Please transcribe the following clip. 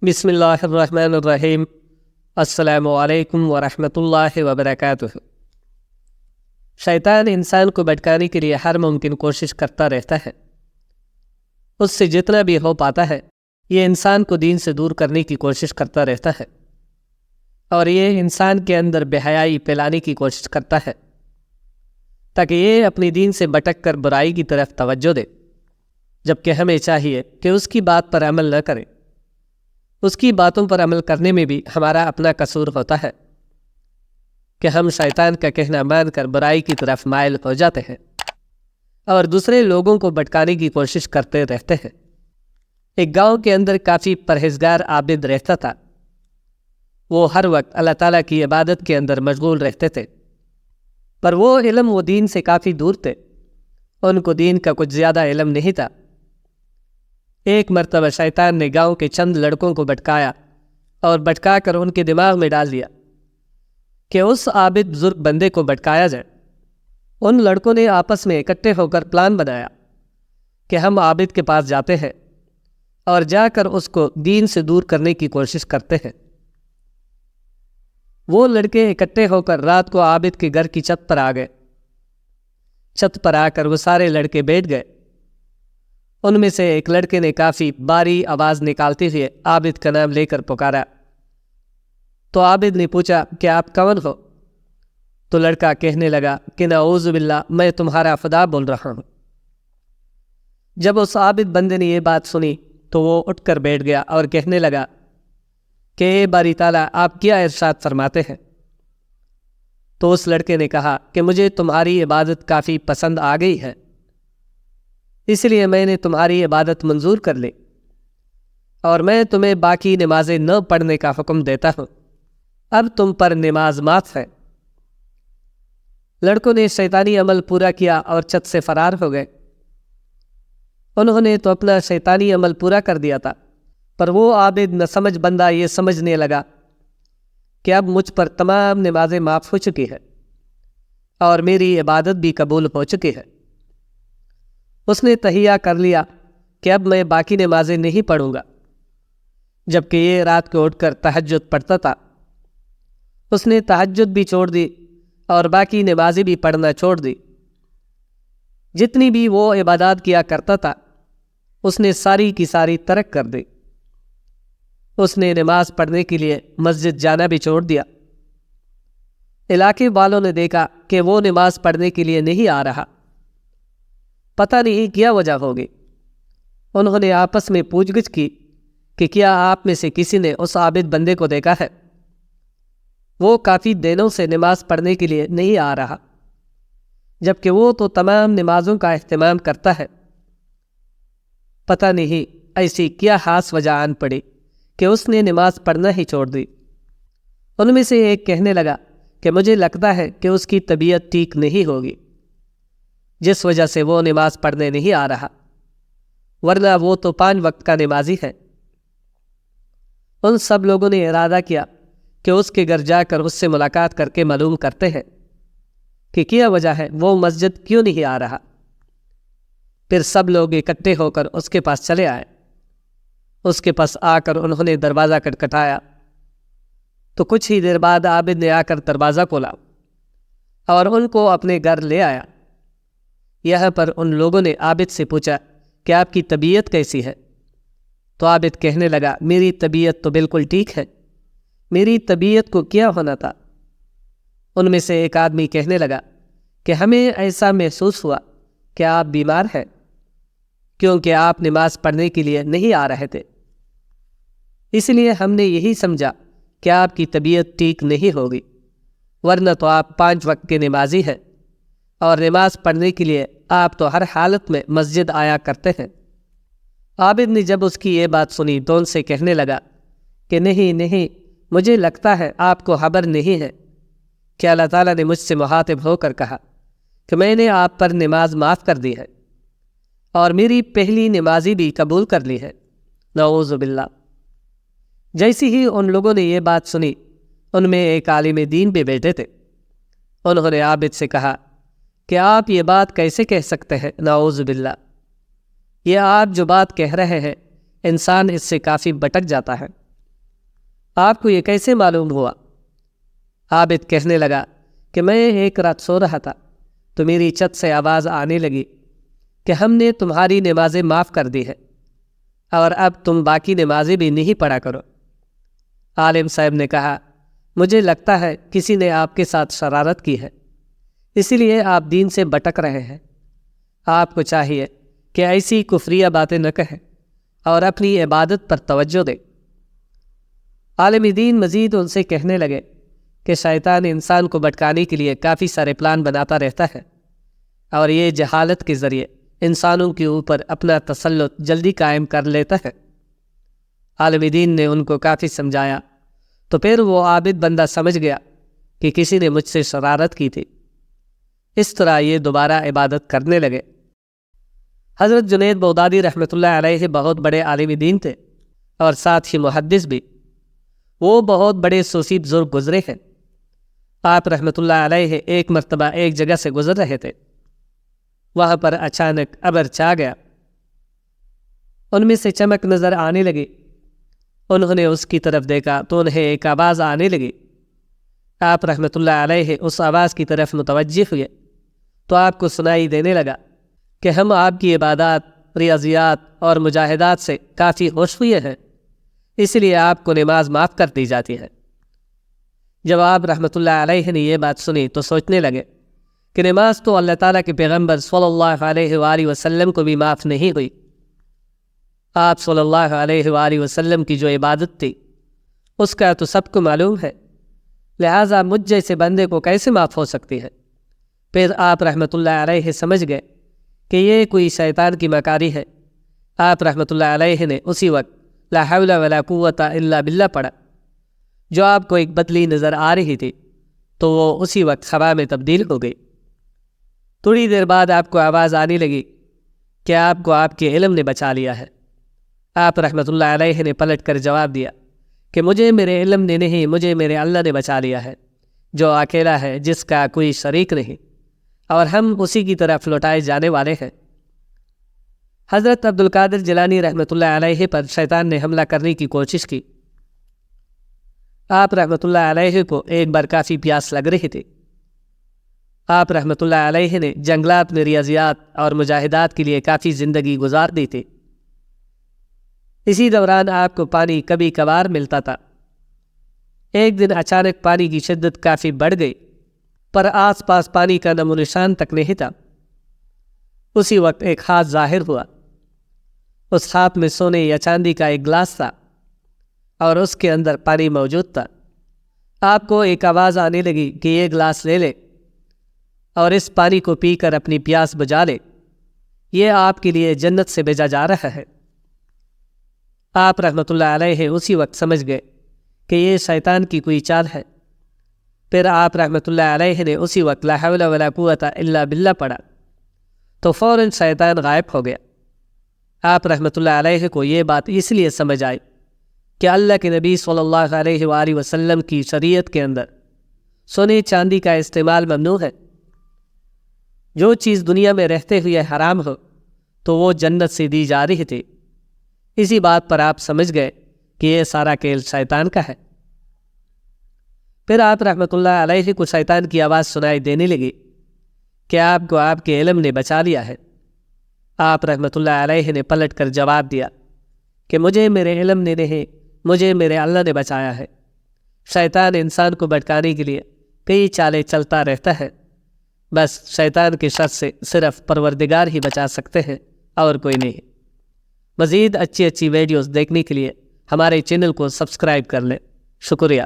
بسم اللہ الرحمن الرحیم۔ السلام علیکم ورحمۃ اللہ وبرکاتہ۔ شیطان انسان کو بھٹکانے کے لیے ہر ممکن کوشش کرتا رہتا ہے۔ اس سے جتنا بھی ہو پاتا ہے یہ انسان کو دین سے دور کرنے کی کوشش کرتا رہتا ہے، اور یہ انسان کے اندر بے حیائی پھیلانے کی کوشش کرتا ہے تاکہ یہ اپنی دین سے بھٹک کر برائی کی طرف توجہ دے، جبکہ ہمیں چاہیے کہ اس کی بات پر عمل نہ کریں۔ اس کی باتوں پر عمل کرنے میں بھی ہمارا اپنا قصور ہوتا ہے کہ ہم شیطان کا کہنا مان کر برائی کی طرف مائل ہو جاتے ہیں اور دوسرے لوگوں کو بھٹکانے کی کوشش کرتے رہتے ہیں۔ ایک گاؤں کے اندر کافی پرہیزگار عابد رہتا تھا۔ وہ ہر وقت اللہ تعالیٰ کی عبادت کے اندر مشغول رہتے تھے، پر وہ علم و دین سے کافی دور تھے۔ ان کو دین کا کچھ زیادہ علم نہیں تھا۔ ایک مرتبہ شیطان نے گاؤں کے چند لڑکوں کو بھٹکایا اور بھٹکا کر ان کے دماغ میں ڈال دیا کہ اس عابد بزرگ بندے کو بھٹکایا جائے۔ ان لڑکوں نے آپس میں اکٹھے ہو کر پلان بنایا کہ ہم عابد کے پاس جاتے ہیں اور جا کر اس کو دین سے دور کرنے کی کوشش کرتے ہیں۔ وہ لڑکے اکٹھے ہو کر رات کو عابد کے گھر کی چھت پر آ گئے۔ چھت پر آ کر وہ سارے لڑکے بیٹھ گئے۔ ان میں سے ایک لڑکے نے کافی باری آواز نکالتے ہوئے عابد کا نام لے کر پکارا۔ تو عابد نے پوچھا کہ آپ کون ہو؟ تو لڑکا کہنے لگا کہ نعوذ باللہ، میں تمہارا خدا بول رہا ہوں۔ جب اس عابد بندے نے یہ بات سنی تو وہ اٹھ کر بیٹھ گیا اور کہنے لگا کہ اے باری تعالیٰ، آپ کیا ارشاد فرماتے ہیں؟ تو اس لڑکے نے کہا کہ مجھے تمہاری عبادت کافی پسند آ گئی ہے، اس لیے میں نے تمہاری عبادت منظور کر لی، اور میں تمہیں باقی نمازیں نہ پڑھنے کا حکم دیتا ہوں۔ اب تم پر نماز معاف ہے۔ لڑکوں نے شیطانی عمل پورا کیا اور چھت سے فرار ہو گئے۔ انہوں نے تو اپنا شیطانی عمل پورا کر دیا تھا، پر وہ عابد نہ سمجھ بندہ یہ سمجھنے لگا کہ اب مجھ پر تمام نمازیں معاف ہو چکی ہے اور میری عبادت بھی قبول ہو چکی ہے۔ اس نے تہیہ کر لیا کہ اب میں باقی نمازیں نہیں پڑھوں گا، جبکہ یہ رات کو اٹھ کر تہجد پڑھتا تھا۔ اس نے تہجد بھی چھوڑ دی اور باقی نمازیں بھی پڑھنا چھوڑ دی۔ جتنی بھی وہ عبادات کیا کرتا تھا اس نے ساری کی ساری ترک کر دی۔ اس نے نماز پڑھنے کے لیے مسجد جانا بھی چھوڑ دیا۔ علاقے والوں نے دیکھا کہ وہ نماز پڑھنے کے لیے نہیں آ رہا، پتہ نہیں کیا وجہ ہوگی۔ انہوں نے آپس میں پوچھ گچھ کی کہ کیا آپ میں سے کسی نے اس عابد بندے کو دیکھا ہے؟ وہ کافی دنوں سے نماز پڑھنے کے لیے نہیں آ رہا، جبکہ وہ تو تمام نمازوں کا اہتمام کرتا ہے۔ پتہ نہیں ایسی کیا خاص وجہ آن پڑی کہ اس نے نماز پڑھنا ہی چھوڑ دی۔ ان میں سے ایک کہنے لگا کہ مجھے لگتا ہے کہ اس کی طبیعت ٹھیک نہیں ہوگی، جس وجہ سے وہ نماز پڑھنے نہیں آ رہا، ورنہ وہ تو 5 وقت کا نمازی ہے۔ ان سب لوگوں نے ارادہ کیا کہ اس کے گھر جا کر اس سے ملاقات کر کے معلوم کرتے ہیں کہ کیا وجہ ہے وہ مسجد کیوں نہیں آ رہا۔ پھر سب لوگ اکٹھے ہو کر اس کے پاس چلے آئے۔ اس کے پاس آ کر انہوں نے دروازہ کھٹکھٹایا تو کچھ ہی دیر بعد عابد نے آ کر دروازہ کھولا اور ان کو اپنے گھر لے آیا۔ یہاں پر ان لوگوں نے عابد سے پوچھا کہ آپ کی طبیعت کیسی ہے؟ تو عابد کہنے لگا میری طبیعت تو بالکل ٹھیک ہے، میری طبیعت کو کیا ہونا تھا؟ ان میں سے ایک آدمی کہنے لگا کہ ہمیں ایسا محسوس ہوا کہ آپ بیمار ہیں، کیونکہ آپ نماز پڑھنے کے لیے نہیں آ رہے تھے، اس لیے ہم نے یہی سمجھا کہ آپ کی طبیعت ٹھیک نہیں ہوگی، ورنہ تو آپ 5 وقت کے نمازی ہیں اور نماز پڑھنے کے لیے آپ تو ہر حالت میں مسجد آیا کرتے ہیں۔ عابد نے جب اس کی یہ بات سنی تو ان سے کہنے لگا کہ نہیں، مجھے لگتا ہے آپ کو خبر نہیں ہے کہ اللہ تعالیٰ نے مجھ سے مخاطب ہو کر کہا کہ میں نے آپ پر نماز معاف کر دی ہے اور میری پہلی نمازی بھی قبول کر لی ہے، نعوذ باللہ۔ جیسی ہی ان لوگوں نے یہ بات سنی، ان میں ایک عالم دین بھی بیٹھے تھے۔ انہوں نے عابد سے کہا کہ آپ یہ بات کیسے کہہ سکتے ہیں؟ نعوذ باللہ، یہ آپ جو بات کہہ رہے ہیں انسان اس سے کافی بھٹک جاتا ہے۔ آپ کو یہ کیسے معلوم ہوا؟ عابد کہنے لگا کہ میں ایک رات سو رہا تھا تو میری چھت سے آواز آنے لگی کہ ہم نے تمہاری نمازیں معاف کر دی ہے اور اب تم باقی نمازیں بھی نہیں پڑھا کرو۔ عالم صاحب نے کہا، مجھے لگتا ہے کسی نے آپ کے ساتھ شرارت کی ہے، اسی لیے آپ دین سے بھٹک رہے ہیں۔ آپ کو چاہیے کہ ایسی کفریہ باتیں نہ کہیں اور اپنی عبادت پر توجہ دیں۔ عالم دین مزید ان سے کہنے لگے کہ شیطان انسان کو بھٹکانے کے لیے کافی سارے پلان بناتا رہتا ہے اور یہ جہالت کے ذریعے انسانوں کے اوپر اپنا تسلط جلدی قائم کر لیتا ہے۔ عالم دین نے ان کو کافی سمجھایا تو پھر وہ عابد بندہ سمجھ گیا کہ کسی نے مجھ سے شرارت کی تھی۔ اس طرح یہ دوبارہ عبادت کرنے لگے۔ حضرت جنید بغدادی رحمۃ اللہ علیہ بہت بڑے عالم دین تھے اور ساتھ ہی محدث بھی۔ وہ بہت بڑے صوفی بزرگ گزرے ہیں۔ آپ رحمۃ اللہ علیہ ایک مرتبہ ایک جگہ سے گزر رہے تھے، وہاں پر اچانک ابر چھا گیا، ان میں سے چمک نظر آنے لگی۔ انہوں نے اس کی طرف دیکھا تو انہیں ایک آواز آنے لگی۔ آپ رحمۃ اللہ علیہ اس آواز کی طرف متوجہ ہوئے تو آپ کو سنائی دینے لگا کہ ہم آپ کی عبادات، ریاضیات اور مجاہدات سے کافی خوش ہوئے ہیں، اس لیے آپ کو نماز معاف کر دی جاتی ہے۔ جب آپ رحمۃ اللہ علیہ نے یہ بات سنی تو سوچنے لگے کہ نماز تو اللہ تعالیٰ کے پیغمبر صلی اللہ علیہ وآلہ وسلم کو بھی معاف نہیں ہوئی۔ آپ صلی اللہ علیہ وآلہ وسلم کی جو عبادت تھی اس کا تو سب کو معلوم ہے، لہٰذا مجھ جیسے بندے کو کیسے معاف ہو سکتی ہے؟ پھر آپ رحمۃ اللہ علیہ سمجھ گئے کہ یہ کوئی شیطان کی مکاری ہے۔ آپ رحمۃ اللہ علیہ نے اسی وقت لا حول ولا قوت الا باللہ پڑھا۔ جو آپ کو ایک بدلی نظر آ رہی تھی تو وہ اسی وقت ہوا میں تبدیل ہو گئی۔ تھوڑی دیر بعد آپ کو آواز آنے لگی کہ آپ کو آپ کے علم نے بچا لیا ہے۔ آپ رحمۃ اللہ علیہ نے پلٹ کر جواب دیا کہ مجھے میرے علم نے نہیں، مجھے میرے اللہ نے بچا لیا ہے، جو اکیلا ہے، جس کا کوئی شریک نہیں، اور ہم اسی کی طرف لوٹائے جانے والے ہیں۔ حضرت عبد القادر جیلانی رحمۃ اللہ علیہ پر شیطان نے حملہ کرنے کی کوشش کی۔ آپ رحمۃ اللہ علیہ کو ایک بار کافی پیاس لگ رہی تھی۔ آپ رحمۃ اللہ علیہ نے جنگلات میں ریاضیات اور مجاہدات کے لیے کافی زندگی گزار دی تھی۔ اسی دوران آپ کو پانی کبھی کبھار ملتا تھا۔ ایک دن اچانک پانی کی شدت کافی بڑھ گئی، پر آس پاس پانی کا نام و نشان تک نہیں تھا۔ اسی وقت ایک ہاتھ ظاہر ہوا۔ اس ہاتھ میں سونے یا چاندی کا ایک گلاس تھا اور اس کے اندر پانی موجود تھا۔ آپ کو ایک آواز آنے لگی کہ یہ گلاس لے لے اور اس پانی کو پی کر اپنی پیاس بجھا لے، یہ آپ کے لیے جنت سے بھیجا جا رہا ہے۔ آپ رحمۃ اللہ علیہ اسی وقت سمجھ گئے کہ یہ شیطان کی کوئی چال ہے۔ پھر آپ رحمۃ اللہ علیہ نے اسی وقت لا حول ولا قوت الا باللہ پڑھا تو فوراً شیطان غائب ہو گیا۔ آپ رحمۃ اللہ علیہ کو یہ بات اس لیے سمجھ آئی کہ اللہ کے نبی صلی اللہ علیہ وآلہ وسلم کی شریعت کے اندر سونے چاندی کا استعمال ممنوع ہے۔ جو چیز دنیا میں رہتے ہوئے حرام ہو تو وہ جنت سے دی جا رہی تھی۔ اسی بات پر آپ سمجھ گئے کہ یہ سارا کھیل شیطان کا ہے۔ پھر آپ رحمۃ اللہ علیہ کو شیطان کی آواز سنائی دینے لگی کہ آپ کو آپ کے علم نے بچا لیا ہے۔ آپ رحمۃ اللہ علیہ نے پلٹ کر جواب دیا کہ مجھے میرے علم نے نہیں، مجھے میرے اللہ نے بچایا ہے۔ شیطان انسان کو بھٹکانے کے لیے کئی چالیں چلتا رہتا ہے، بس شیطان کے شر سے صرف پروردگار ہی بچا سکتے ہیں اور کوئی نہیں۔ مزید اچھی ویڈیوز دیکھنے کے لیے ہمارے چینل کو سبسکرائب کر لیں۔ شکریہ۔